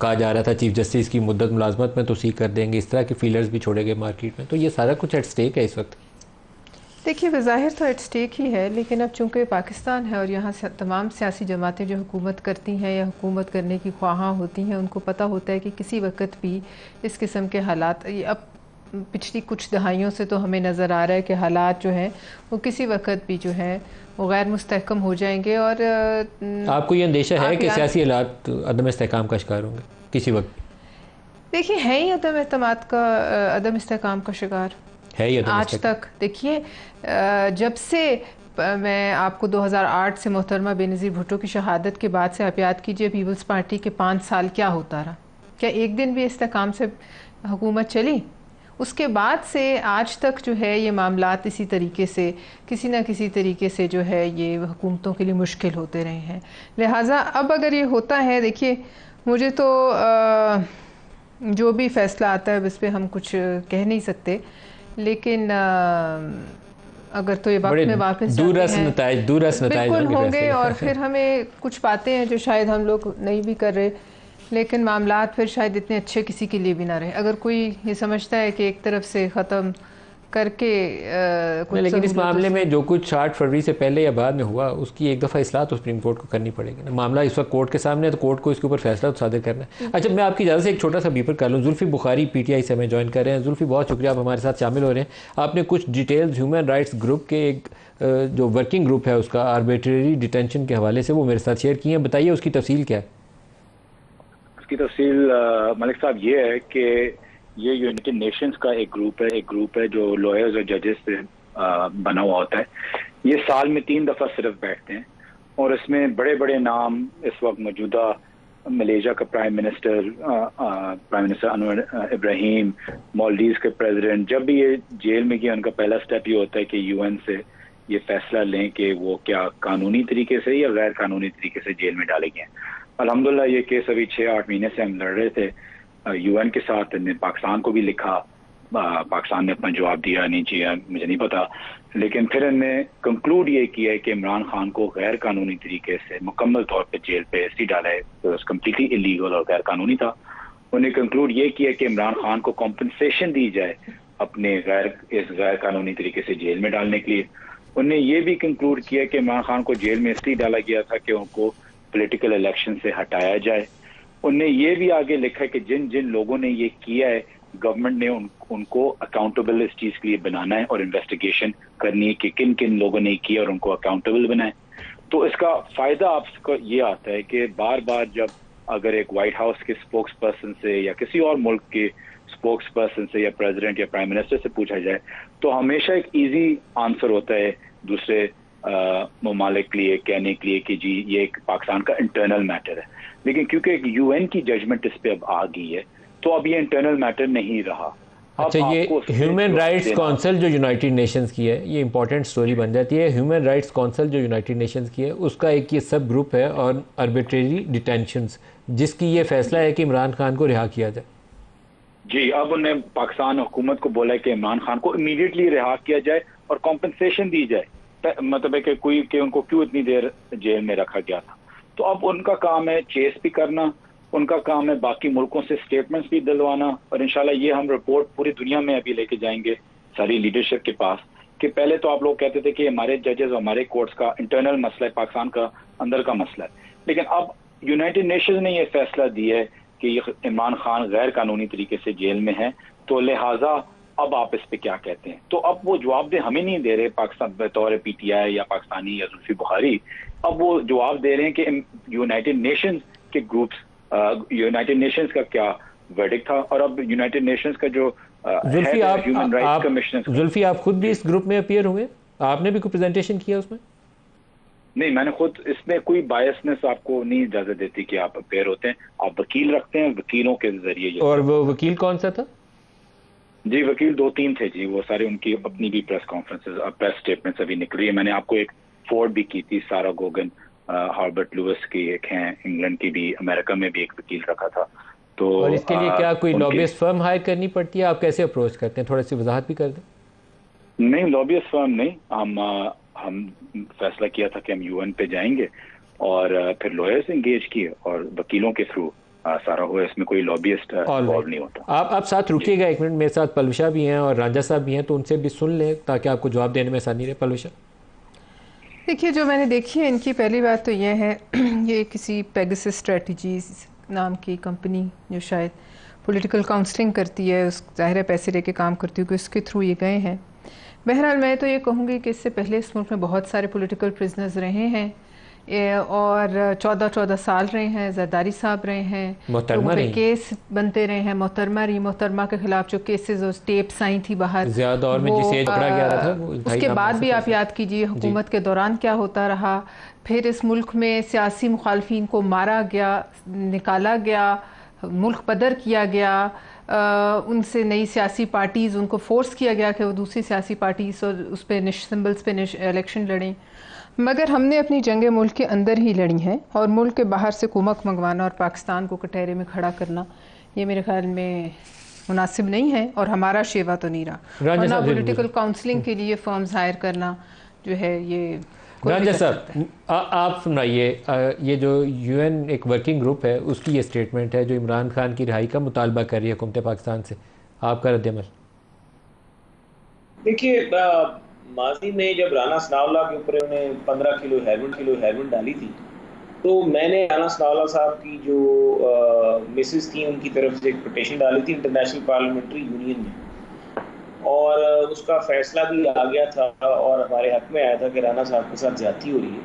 कहा जा रहा था चीफ जस्टिस की मुद्दत मुलाजमत में तोसीक कर देंगे, इस तरह के फीलर्स भी छोड़े गए मार्केट में। तो ये सारा कुछ एट स्टेक है इस वक्त। देखिए, बज़ाहिर तो एट स्टेक ही है, लेकिन अब चूँकि पाकिस्तान है और यहाँ से तमाम सियासी जमातें जो हुकूमत करती हैं या हुकूमत करने की ख्वाहां होती हैं, उनको पता होता है कि किसी वक्त भी इस किस्म के हालात, अब पिछली कुछ दहाइयों से तो हमें नज़र आ रहा है कि हालात जो हैं वो किसी वक्त भी जो है वो गैर मुस्तहकम हो जाएंगे। और आपको ये अंदेशा है कि सियासी हालात अदम इस्तेहकाम का शिकार होंगे किसी वक्त? देखिए, है ही अदम इस्तेहकाम का शिकार है ही आज तक। देखिए, जब से मैं आपको 2008 से मोहतरमा बेनज़ीर भुट्टो की शहादत के बाद से आप याद कीजिए पीपल्स पार्टी के 5 साल क्या होता रहा। क्या एक दिन भी इस्तेहकाम से हुकूमत चली? उसके बाद से आज तक जो है ये मामलात इसी तरीके से किसी न किसी तरीके से जो है ये हुकूमतों के लिए मुश्किल होते रहे हैं। लिहाजा अब अगर ये होता है, देखिए मुझे तो जो भी फ़ैसला आता है उस पर हम कुछ कह नहीं सकते, लेकिन अगर तो ये वक्त में वापस दूरस नताइज बिल्कुल होंगे और फिर हमें कुछ बातें हैं जो शायद हम लोग नहीं भी कर रहे, लेकिन मामलात फिर शायद इतने अच्छे किसी के लिए भी ना रहे। अगर कोई ये समझता है कि एक तरफ से ख़त्म करके कुछ, लेकिन इस मामले में जो कुछ 8 फरवरी से पहले या बाद में हुआ उसकी एक दफ़ा इस्लाह तो सुप्रीम कोर्ट को करनी पड़ेगी ना। मामला इस वक्त कोर्ट के सामने है तो कोर्ट को इसके ऊपर फैसला तो सादर करना है। अच्छा, मैं आपकी इजाज़त से एक छोटा सा बीपर कर लूँ। जुल्फ़ी बुखारी PTI से हमें ज्वाइन कर रहे हैं। जुल्फ़ी, बहुत शुक्रिया, आप हमारे साथ शामिल हो रहे हैं। आपने कुछ डिटेल्स ह्यूमन राइट्स ग्रुप के एक जो वर्किंग ग्रुप है उसका आर्बिट्रेरी डिटेंशन के हवाले से वो मेरे साथ शेयर की हैं। बताइए उसकी तफसील क्या है? उसकी तफसील मलिक साहब ये है कि ये यूनाइटेड नेशंस का एक ग्रुप है जो लॉयर्स और जजेस से बना हुआ होता है। ये साल में 3 दफ़ा सिर्फ बैठते हैं और इसमें बड़े बड़े नाम इस वक्त मौजूदा मलेशिया का प्राइम मिनिस्टर अनवर इब्राहिम, मालदीव्स के प्रेसिडेंट, जब भी ये जेल में गया उनका पहला स्टेप ये होता है कि UN से ये फैसला लें कि वो क्या कानूनी तरीके से या गैर कानूनी तरीके से जेल में डाले गए। अल्हम्दुलिल्लाह ये केस अभी 6-8 महीने से हम लड़ रहे थे UN के साथ, ने पाकिस्तान को भी लिखा, पाकिस्तान ने अपना जवाब दिया नहीं किया मुझे नहीं पता, लेकिन फिर इनने कंक्लूड ये किया है कि इमरान खान को गैर कानूनी तरीके से मुकम्मल तौर पे जेल पे ऐसे डाला है, तो कम्प्लीटली इलीगल और गैर कानूनी था। उन्हें कंक्लूड ये किया कि इमरान खान को कॉम्पनसेशन दी जाए अपने इस गैर कानूनी तरीके से जेल में डालने के लिए। उन्हें ये भी कंक्लूड किया कि इमरान खान को जेल में इसलिए डाला गया था कि उनको पॉलिटिकल इलेक्शन से हटाया जाए। उन्हें ये भी आगे लिखा है कि जिन जिन लोगों ने ये किया है गवर्नमेंट ने उनको अकाउंटेबल इस चीज के लिए बनाना है और इन्वेस्टिगेशन करनी है कि किन किन लोगों ने किया और उनको अकाउंटेबल बनाए। तो इसका फायदा आपको ये आता है कि बार बार जब अगर एक व्हाइट हाउस के स्पोक्स पर्सन से या किसी और मुल्क के स्पोक्स पर्सन से या प्रेसिडेंट या प्राइम मिनिस्टर से पूछा जाए तो हमेशा एक इजी आंसर होता है दूसरे ममालिक के लिए कहने के लिए कि जी ये एक पाकिस्तान का इंटरनल मैटर है। लेकिन क्योंकि एक UN की जजमेंट इस पे अब आ गई है तो अब ये इंटरनल मैटर नहीं रहा। अच्छा, ये ह्यूमन राइट्स काउंसिल जो यूनाइटेड नेशंस की है, ये इंपॉर्टेंट स्टोरी बन जाती है। ह्यूमन राइट्स काउंसिल जो यूनाइटेड नेशंस की है, उसका एक ये सब ग्रुप है और आर्बिट्रेरी डिटेंशंस, जिसकी ये फैसला है कि इमरान खान को रिहा किया जाए। जी, अब उन्हें पाकिस्तान हुकूमत को बोला है कि इमरान खान को इमीडिएटली रिहा किया जाए और कॉम्पनसेशन दी जाए। मतलब है कि उनको क्यों इतनी देर जेल में रखा गया था। तो अब उनका काम है चेस भी करना, उनका काम है बाकी मुल्कों से स्टेटमेंट्स भी दिलवाना, और इंशाल्लाह ये हम रिपोर्ट पूरी दुनिया में अभी लेके जाएंगे सारी लीडरशिप के पास कि पहले तो आप लोग कहते थे कि हमारे जजेस और हमारे कोर्ट्स का इंटरनल मसला है, पाकिस्तान का अंदर का मसला है, लेकिन अब यूनाइटेड नेशंस ने ये फैसला दिया है कि इमरान खान गैर कानूनी तरीके से जेल में है, तो लिहाजा अब आप इस पे क्या कहते हैं। तो अब वो जवाब दे हमें नहीं दे रहे पाकिस्तान बतौर पीटीआई या पाकिस्तानी या जुल्फी बुखारी, अब वो जवाब दे रहे हैं कि यूनाइटेड नेशंस के ग्रुप्स, यूनाइटेड नेशंस का क्या वर्डिक्ट था, और अब यूनाइटेड नेशंस का जो ह्यूमन राइट्स कमिश्नर। जुल्फी, आप खुद भी इस ग्रुप में अपीयर हुए, आपने भी कोई प्रेजेंटेशन किया उसमें? नहीं, मैंने खुद, इसमें कोई बायसनेस आपको नहीं इजाजत देती कि आप अपेयर होते हैं, आप वकील रखते हैं, वकीलों के जरिए। और वो वकील कौन सा था? जी, वकील 2-3 थे जी, वो सारे उनकी अपनी भी प्रेस कॉन्फ्रेंसेस, प्रेस स्टेटमेंट्स अभी निकली है। मैंने आपको एक फोर्ड भी की थी, सारा गोगन, हार्बर्ट लुइस की एक हैं, इंग्लैंड की भी, अमेरिका में भी एक वकील रखा था। तो और इसके लिए क्या कोई लॉबियस्ट फर्म हायर करनी पड़ती है? आप कैसे अप्रोच करते हैं, थोड़ी सी वजाहत भी कर दें। नहीं, लॉबियस्ट फर्म नहीं, हम फैसला किया था कि हम यूएन पे जाएंगे और फिर लॉयर्स एंगेज किए और वकीलों के थ्रू सारा हुआ, इसमें कोई लॉबियस्ट इन्वॉल्व नहीं होता। आप साथ रुकिएगा एक मिनट, मेरे साथ पलविशा भी हैं और रांझा साहब भी हैं, तो उनसे भी सुन लें ताकि आपको जवाब देने में आसानी रहे। पलविशा, देखिए, जो मैंने देखी है इनकी पहली बात तो यह है ये किसी पेगासस स्ट्रेटजीज नाम की कंपनी जो शायद पॉलिटिकल काउंसलिंग करती है, उस ज़ाहिर है पैसे लेके काम करती है कि उसके थ्रू ये गए हैं। बहरहाल मैं तो ये कहूँगी कि इससे पहले इस मुल्क में बहुत सारे पॉलिटिकल प्रिजनर्स रहे हैं और 14-14 साल रहे हैं, जरदारी साहब रहे हैं, लोगों पे केस बनते रहे हैं। मोहतरमा के खिलाफ जो केसेस और टेप्स आई थी बाहर, दौर में जिसे पकड़ा गया था, उसके बाद भी आप याद कीजिए हुकूमत के दौरान क्या होता रहा। फिर इस मुल्क में सियासी मुखालफिन को मारा गया, निकाला गया, मुल्क बदर किया गया, उनसे नई सियासी पार्टीज़, उनको फोर्स किया गया कि वो दूसरी सियासी पार्टीज़ और उस पर सिम्बल्स पे इलेक्शन लड़ें। मगर हमने अपनी जंगें मुल्क के अंदर ही लड़ी हैं और मुल्क के बाहर से कुमक मंगवाना और पाकिस्तान को कटहरे में खड़ा करना ये मेरे ख्याल में मुनासिब नहीं है और हमारा शेवा तो नहीं रहा। और ना पॉलिटिकल काउंसलिंग के लिए फर्म्स हायर करना जो है ये। रांझा साहब, आप सुनाइए, ये जो यूएन एक वर्किंग ग्रुप है उसकी ये स्टेटमेंट है जो इमरान खान की रिहाई का मुतालबा कर रही है हुकूमत पाकिस्तान से, आपका रद्द-ए-अमल? देखिए, माजी में जब राना सनाउल्लाह के ऊपर उन्हें 15 किलो हेरोइन डाली थी, तो मैंने राना सनाउल्लाह साहब की जो मिसेस थी उनकी तरफ से एक पिटीशन डाली थी इंटरनेशनल पार्लियामेंट्री यूनियन में, और उसका फैसला भी आ गया था और हमारे हक में आया था कि राना साहब के साथ ज्यादती हो रही है।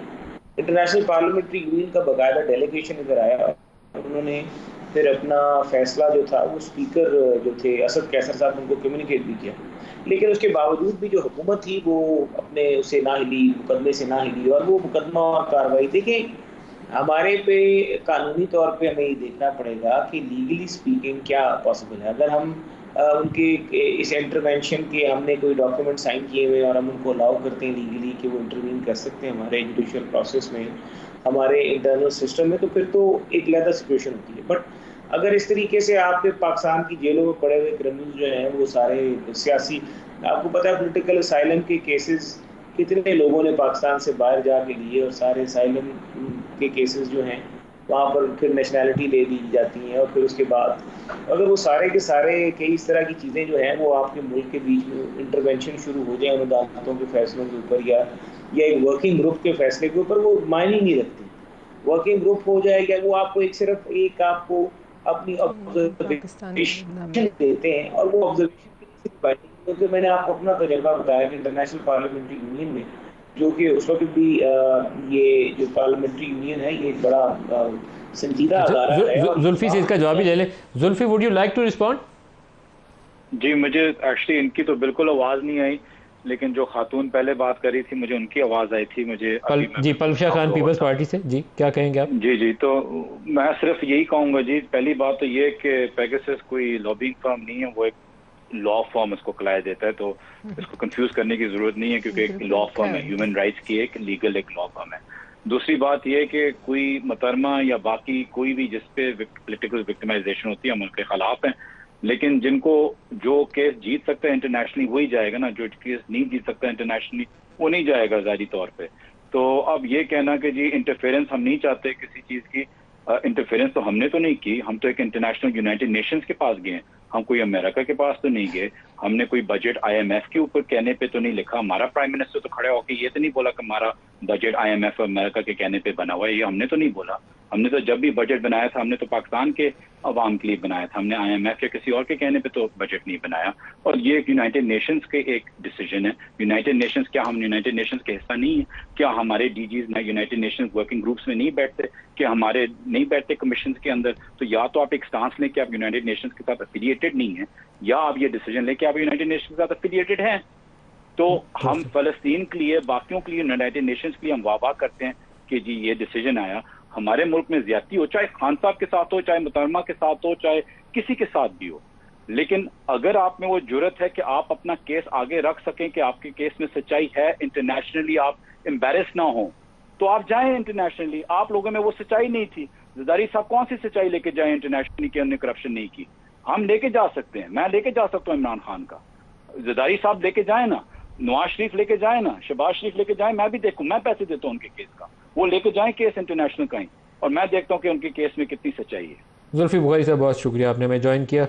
इंटरनेशनल पार्लियामेंट्री यूनियन का बाकायदा डेलीगेशन इधर आया और उन्होंने फिर अपना फैसला जो था वो स्पीकर जो थे असद कैसर साहब उनको कम्युनिकेट भी किया, लेकिन उसके बावजूद भी जो हुकूमत थी वो अपने उसे ना हिली, मुकदमे से ना हिली, और वो मुकदमा और कार्रवाई। देखिए, हमारे पे कानूनी तौर पे हमें ये देखना पड़ेगा कि लीगली स्पीकिंग क्या पॉसिबल है। अगर हम उनके इस इंटरवेंशन के हमने कोई डॉक्यूमेंट साइन किए हुए और हम उनको अलाउ करते हैं लीगली कि वो इंटरवीन कर सकते हैं हमारे जुडिशियल प्रोसेस में, हमारे इंटरनल सिस्टम में, तो फिर तो एक अलग सिचुएशन होती है। बट अगर इस तरीके से आपके पाकिस्तान की जेलों में पड़े हुए क्रिमिनल जो हैं वो सारे सियासी, आपको पता है पॉलिटिकल असाइलम के केसेस कितने लोगों ने पाकिस्तान से बाहर जाके लिए, और सारे असाइलम के केसेस जो हैं वहाँ पर फिर नेशनैलिटी ले दी जाती हैं, और फिर उसके बाद अगर वो सारे के सारे कई इस तरह की चीज़ें जो हैं वो आपके मुल्क के बीच में इंटरवेंशन शुरू हो जाए उन अदालतों के फैसलों के ऊपर या एक वर्किंग ग्रुप के फैसले के ऊपर, वो मायने नहीं रखती। वर्किंग ग्रुप हो जाए या वो आपको एक सिर्फ एक आपको अपनी ऑब्जर्वेशन देते हैं, और वो ऑब्जर्वेशन क्योंकि मैंने आपको अपना तजुर्बा बताया कि इंटरनेशनल पार्लियामेंट्री यूनियन में जो कि उस वक्त भी ये जो पार्लियामेंट्री यूनियन है ये एक बड़ा संजीदा अदारा है। जुल्फी से इसका जवाब ही ले लें। Zulfi, would you like to respond? जी, मुझे एक्चुअली इनकी तो बिल्कुल आवाज़ नहीं आई, लेकिन जो खातून पहले बात करी थी मुझे उनकी आवाज़ आई थी। मुझे जी, पलविशा खान पीपल्स पार्टी से, जी क्या कहेंगे आप? जी, तो मैं सिर्फ यही कहूँगा जी, पहली बात तो ये कि पेगासस कोई लॉबिंग फर्म नहीं है, वो एक लॉ फॉर्म इसको कराया देता है, तो इसको कंफ्यूज करने की जरूरत नहीं है क्योंकि एक लॉ फॉर्म है, ह्यूमन राइट्स की एक लीगल एक लॉ फॉर्म है। दूसरी बात यह है कि कोई मुहतरमा या बाकी कोई भी जिस पे पॉलिटिकल विक्टिमाइजेशन होती है हम उनके खिलाफ हैं, लेकिन जिनको जो केस जीत सकता है इंटरनेशनली वही जाएगा ना, जो केस नहीं जीत सकता इंटरनेशनली वो नहीं जाएगा ज़ाहिरी तौर पे। तो अब ये कहना कि जी इंटरफेरेंस हम नहीं चाहते किसी चीज़ की, इंटरफेरेंस तो हमने तो नहीं की, हम तो एक इंटरनेशनल यूनाइटेड नेशंस के पास गए हैं, हम कोई अमेरिका के पास तो नहीं गए, हमने कोई बजट IMF के ऊपर कहने पे तो नहीं लिखा, हमारा प्राइम मिनिस्टर तो खड़े होकर ये तो नहीं बोला कि हमारा बजट IMF और अमेरिका के कहने पे बना हुआ है, ये हमने तो नहीं बोला। हमने तो जब भी बजट बनाया था हमने तो पाकिस्तान के अवाम के लिए बनाया था, हमने IMF या किसी और के कहने पे तो बजट नहीं बनाया। और ये यूनाइटेड नेशंस के एक डिसीजन है। यूनाइटेड नेशंस, क्या हम यूनाइटेड नेशंस के हिस्सा नहीं है? क्या हमारे DGs ना यूनाइटेड नेशंस वर्किंग ग्रुप्स में नहीं बैठते? क्या हमारे नहीं बैठते कमीशन के अंदर? तो या तो आप एक स्टांस लें कि आप यूनाइटेड नेशंस के साथ एफिलिएटेड नहीं है, या आप ये डिसीजन लें कि आप यूनाइटेड नेशंस के साथ एफिलिएटेड हैं। तो हम फलस्तीन के लिए, बाकियों के लिए, यूनाइटेड नेशंस के लिए हम वाह करते हैं कि जी ये डिसीजन आया। हमारे मुल्क में ज्यादती हो, चाहे खान साहब के साथ हो, चाहे मुहतरमा के साथ हो, चाहे किसी के साथ भी हो, लेकिन अगर आप में वो जुर्रत है कि आप अपना केस आगे रख सकें कि आपके केस में सच्चाई है, इंटरनेशनली आप एम्बेरस ना हो, तो आप जाएं इंटरनेशनली। आप लोगों में वो सच्चाई नहीं थी। जरदारी साहब कौन सी सच्चाई लेके जाए इंटरनेशनली कि हमने करप्शन नहीं की? हम लेके जा सकते हैं, मैं लेके जा सकता हूँ इमरान खान का, जरदारी साहब लेके जाए ना, नवाज शरीफ लेके जाए ना, शहबाज शरीफ लेके जाए, मैं भी देखूं, मैं पैसे देता हूँ उनके केस का, वो लेके जाएं केस इंटरनेशनल का ही, और मैं देखता हूँ कि उनके केस में कितनी सच्चाई है। जुल्फी बुखारी साहब बहुत शुक्रिया, आपने हमें ज्वाइन किया।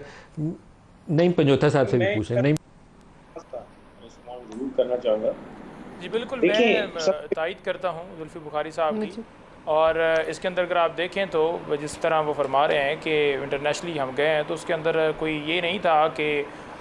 नईम पंजोथा साहब से भी पूछ रहे हैं। जरूर करना चाहूँगा। जी बिल्कुल, मैं तायद करता हूँ जुल्फी बुखारी साहब की। और इसके अंदर अगर आप देखें तो जिस तरह वो फरमा रहे हैं कि इंटरनेशनली हम गए हैं, तो उसके अंदर कोई ये नहीं था कि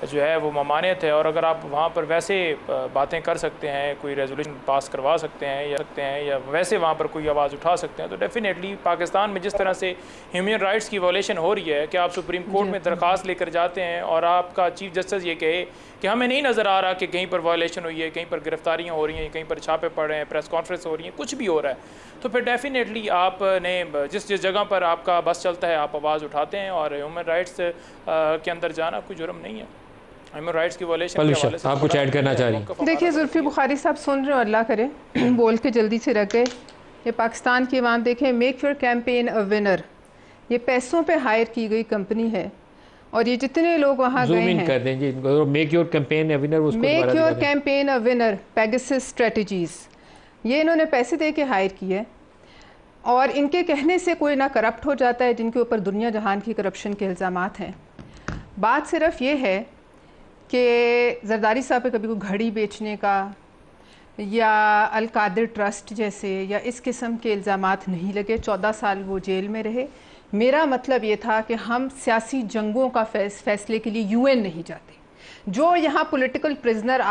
जो है वो ममानियत है, और अगर आप वहाँ पर वैसे बातें कर सकते हैं, कोई रेजोल्यूशन पास करवा सकते हैं या वैसे वहाँ पर कोई आवाज़ उठा सकते हैं, तो डेफिनेटली पाकिस्तान में जिस तरह से ह्यूमन राइट्स की वॉलेशन हो रही है कि आप सुप्रीम कोर्ट में दरख्वास्त लेकर जाते हैं और आपका चीफ जस्टिस ये कहे कि हमें नहीं नज़र आ रहा कि कहीं पर वॉलेशन हुई है, कहीं पर गिरफ्तारियाँ हो रही हैं, कहीं पर छापे पड़ रहे हैं, प्रेस कॉन्फ्रेंस हो रही हैं, कुछ भी हो रहा है, तो फिर डेफिनेटली आपने जिस जगह पर आपका बस चलता है आप आवाज़ उठाते हैं। और ह्यूमन राइट्स के अंदर जाना कोई जुर्म नहीं है। ह्यूमन राइट्स की वॉलेशन आप कुछ ऐड करना चाह रही हैं? देखिए जुल्फी बुखारी साहब, सुन रहे हो, अल्लाह करे बोल के जल्दी से रख गए। ये पाकिस्तान की आवाम देखें, make your campaign a winner, ये पैसों पे हायर की गई कंपनी है, और ये जितने लोग वहाँ गए हैं, कर दें जी, make your campaign a winner, make your campaign a winner, Pegasus strategies, ये इन्होंने पैसे दे के हायर किया है, और इनके कहने से कोई ना करप्ट हो जाता है जिनके ऊपर दुनिया जहान की करप्शन के इल्ज़ामात हैं। बात सिर्फ ये है कि जरदारी साहब पे कभी कोई घड़ी बेचने का या अल कादिर ट्रस्ट जैसे या इस किस्म के इल्ज़ामात नहीं लगे। 14 साल वो जेल में रहे। मेरा मतलब ये था कि हम सियासी जंगों का फैसले के लिए UN नहीं जाते। जो यहाँ पॉलिटिकल प्रिजनर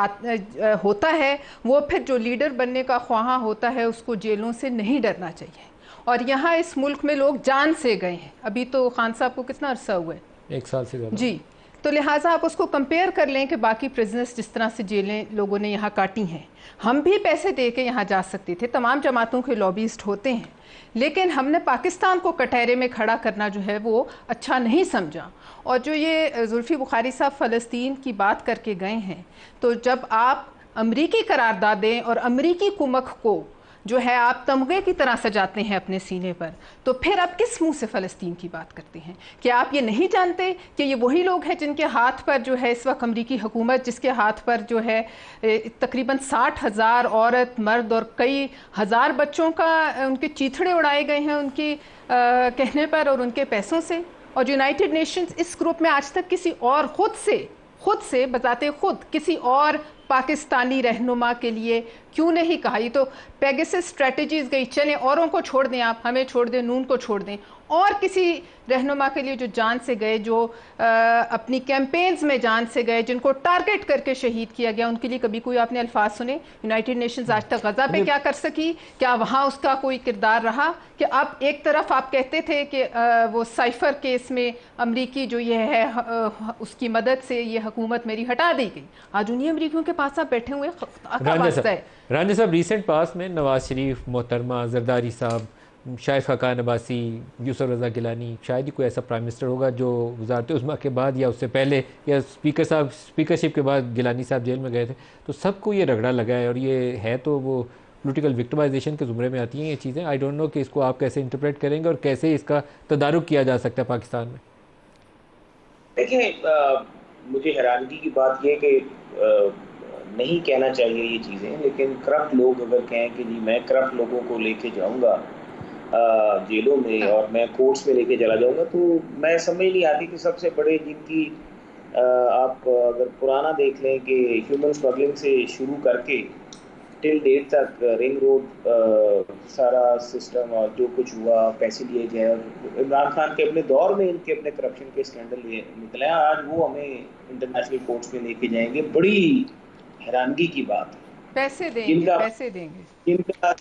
होता है वो फिर जो लीडर बनने का ख्वाहा होता है उसको जेलों से नहीं डरना चाहिए। और यहाँ इस मुल्क में लोग जान से गए हैं। अभी तो खान साहब को कितना अरसा हुआ है? 1 साल से ज़्यादा। जी, तो लिहाजा आप उसको कंपेयर कर लें कि बाकी प्रिजनर्स जिस तरह से जेलें लोगों ने यहाँ काटी हैं, हम भी पैसे दे के यहाँ जा सकते थे। तमाम जमातों के लॉबिस्ट होते हैं, लेकिन हमने पाकिस्तान को कटहरे में खड़ा करना जो है वो अच्छा नहीं समझा। और जो ये जुल्फी बुखारी साहब फ़लस्तीन की बात करके गए हैं, तो जब आप अमरीकी करारदादें और अमरीकी कुमक को जो है आप तमगे की तरह सजाते हैं अपने सीने पर, तो फिर आप किस मुंह से फ़लस्तीन की बात करते हैं? क्या आप ये नहीं जानते कि ये वही लोग हैं जिनके हाथ पर जो है इस वक्त अमरीकी हुकूमत, जिसके हाथ पर जो है तकरीबन 60,000 औरत मर्द और कई हज़ार बच्चों का उनके चीथड़े उड़ाए गए हैं उनके कहने पर और उनके पैसों से। और यूनाइटेड नेशंस इस ग्रुप में आज तक किसी और खुद से बजाते खुद किसी और पाकिस्तानी रहनुमा के लिए क्यों नहीं कहा? ये तो पेगासस स्ट्रेटजीज गई, चले औरों को छोड़ दें, आप हमें छोड़ दें, नून को छोड़ दें, और किसी रहनुमा के लिए जो जान से गए, जो अपनी कैंपेन्स में जान से गए, जिनको टारगेट करके शहीद किया गया, उनके लिए कभी कोई आपने अल्फाज सुने? यूनाइटेड नेशंस आज तक गजा पे क्या कर सकी? क्या वहाँ उसका कोई किरदार रहा? कि अब एक तरफ आप कहते थे कि वो साइफर केस में अमरीकी जो ये है उसकी मदद से ये हुकूमत मेरी हटा दी गई। आज उन्हीं अमरीकियों के पास आप बैठे हुए रांझा साहब, रिसेंट पास में नवाज शरीफ, मोहतरमा, जरदारी साहब, शायद ख़ाकान अब्बासी, यूसुफ रज़ा गिलानी, शायद ही कोई ऐसा प्राइम मिनिस्टर होगा जो वज़ारत उज़्मा के बाद या उससे पहले या स्पीकरशिप के बाद गिलानी साहब जेल में गए थे, तो सबको ये रगड़ा लगा है। और ये है तो वो पॉलिटिकल विक्टिमाइजेशन के ज़ुमरे में आती हैं ये चीज़ें। आई डोंट नो कि इसको आप कैसे इंटरप्रेट करेंगे और कैसे इसका तदारुक किया जा सकता है पाकिस्तान में। देखिए, मुझे हैरानगी की बात यह कि नहीं कहना चाहिए ये चीज़ें, लेकिन करप्ट लोग अगर कहें कि जी मैं करप्ट लोगों को लेके जाऊंगा जेलों में और मैं कोर्ट्स में लेके चला जाऊंगा, तो मैं समझ नहीं आती कि सबसे बड़े जिनकी आप अगर पुराना देख लें कि ह्यूमन स्मगलिंग से शुरू करके टिल डेट तक रिंग रोड सारा सिस्टम और जो कुछ हुआ, पैसे लिए गए, और इमरान खान के अपने दौर में इनके अपने करप्शन के स्कैंडल निकले, आज वो हमें इंटरनेशनल कोर्ट्स में लेके जाएंगे। बड़ी हैरानगी की बात है। पैसे देंगे इनका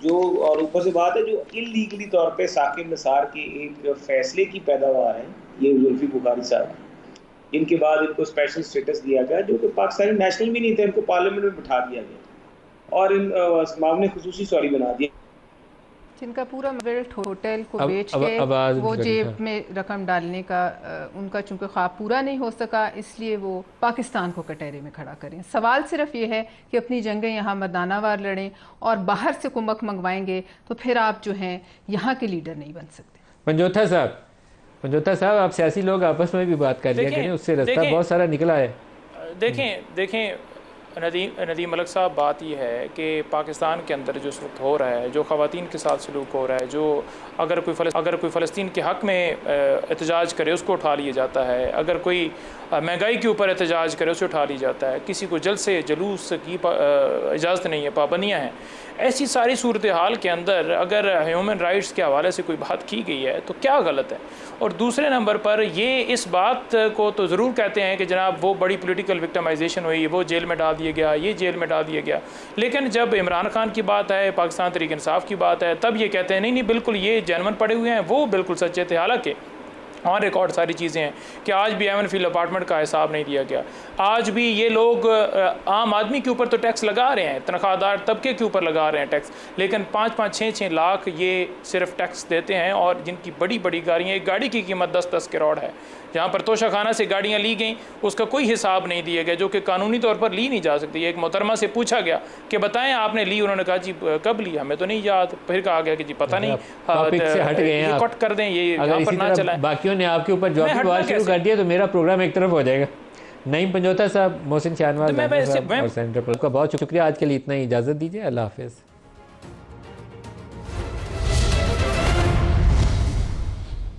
जो और ऊपर से बात है जो इलीगली तौर पे साकिब निसार के एक फैसले की पैदावार है ये जुल्फी बुखारी साहब, इनके बाद इनको स्पेशल स्टेटस दिया गया जो कि पाकिस्तानी नेशनल भी नहीं थे, इनको पार्लियामेंट में बिठा दिया गया और इन मामले खुसूसी सॉरी बना दिया, जिनका पूरा वेल्थ होटल को बेच के वो जेब में रकम डालने का उनका चूंकि ख्वाब पूरा नहीं हो सका, इसलिए वो पाकिस्तान को कटहरे में खड़ा करें। सवाल सिर्फ ये है कि अपनी जंगें यहाँ मर्दानावार लड़ें और बाहर से कुमक मंगवाएंगे तो फिर आप जो हैं यहाँ के लीडर नहीं बन सकते। पंजोथा साहब आप सियासी लोग आपस में भी बात कर लिया करें, उससे रास्ता बहुत सारा निकला है। देखें नदीम मलिक साहब, बात यह है कि पाकिस्तान के अंदर जो इस वक्त हो रहा है, जो ख़वातीन के साथ सलूक हो रहा है, जो अगर कोई फ़लस्तीन के हक़ में एहतजाज करे उसको उठा लिया जाता है, अगर कोई महंगाई के ऊपर एहतजाज करे उसे उठा लिया जाता है, किसी को जलसे जुलूस की इजाज़त नहीं है, पाबंदियाँ हैं। ऐसी सारी सूरत हाल के अंदर अगर ह्यूमन राइट्स के हवाले से कोई बात की गई है तो क्या गलत है। और दूसरे नंबर पर ये इस बात को तो ज़रूर कहते हैं कि जनाब वो बड़ी पॉलिटिकल विक्टिमाइजेशन हुई, वो जेल में डाल दिया गया, ये जेल में डाल दिया गया, लेकिन जब इमरान खान की बात है, पाकिस्तान तहरीक इंसाफ की बात है, तब ये कहते हैं नहीं बिल्कुल ये जेन्युइन पड़े हुए हैं, वो बिल्कुल सच्चे थे। हालांकि ऑन रिकॉर्ड सारी चीज़ें हैं कि आज भी एवन फील्ड अपार्टमेंट का हिसाब नहीं दिया गया, आज भी ये लोग आम आदमी के ऊपर तो टैक्स लगा रहे हैं, तनख्वाहदार तबके के ऊपर लगा रहे हैं टैक्स, लेकिन 5-5, 6-6 लाख ये सिर्फ टैक्स देते हैं। और जिनकी बड़ी बड़ी गाड़ियाँ, एक गाड़ी की कीमत 10-10 करोड़ है, जहाँ पर तोशाखाना से गाड़ियाँ ली गई उसका कोई हिसाब नहीं दिया गया, जो कि कानूनी तौर पर ली नहीं जा सकती। एक मोहतरमा से पूछा गया कि बताएं आपने ली, उन्होंने कहा जी कब ली, हमें तो नहीं याद। फिर कहा गया कि जी पता नहीं, ये कट कर दें, ये यहाँ पर ना चलाएं। बाकियों ने आपके ऊपर जवाब शुरू कर दिया तो मेरा प्रोग्राम एक तरफ हो जाएगा। नईम पंजोथा साहब, मोहसिन शाहनवाज और सेंटर पर, आपका बहुत शुक्रिया। आज के लिए इतना ही, इजाज़त दीजिए, अल्लाह हाफिज़।